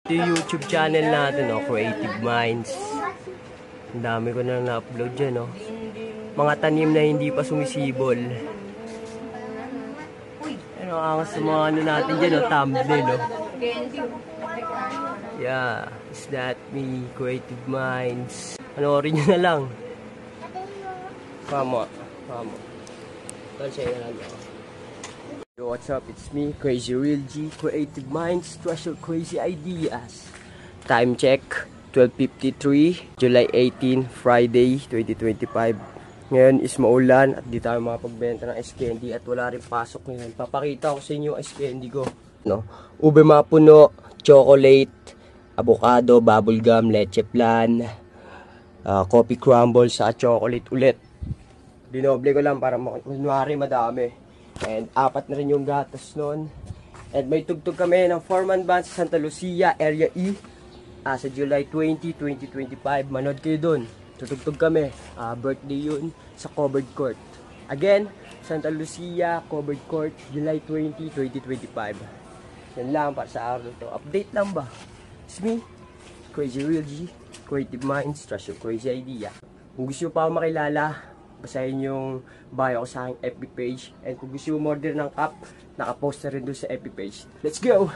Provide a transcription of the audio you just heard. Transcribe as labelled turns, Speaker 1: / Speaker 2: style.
Speaker 1: Yung YouTube channel natin, no? Creative Minds. Ang dami ko na na-upload dyan, no? Mga tanim na hindi pa sumisibol. Ano ang sa mga ano natin dyan, no? Thumbnail, no? Yeah, is that me? Creative Minds. Panoorin nyo na lang. Pamo. Tal sa'yo na lang, no? Yo, what's up? It's me, Crazy Real G, Creative Minds, Treasure Crazy Ideas. Time check, 12:53, July 18, Friday, 2025. Ngayon is maulan at di tayo makapagbenta ng ice candy at wala rin pasok ngayon. Papakita ko sa inyo yung ice candy ko. No? Ube mapuno, chocolate, avocado, bubblegum, leche flan, coffee crumble sa chocolate ulit. Dinoble ko lang para kunwari madami. And 4 na rin yung gatas nun. And may tugtog kami ng 4-man band sa Santa Lucia, Area E. Sa July 20, 2025. Manood kayo dun. Tutugtog kami. Birthday yun sa Covered Court. Again, Santa Lucia, Covered Court, July 20, 2025. Yan lang para sa araw to. Update lang ba? It's me, Crazy Real G, Creative Minds, Treasure Crazy Idea. Kung gusto nyo pa ako makilala, basahin yung bio ko sa aking FB page. And kung gusto mo order ng cup, nakapost na rin doon sa FB page. Let's go!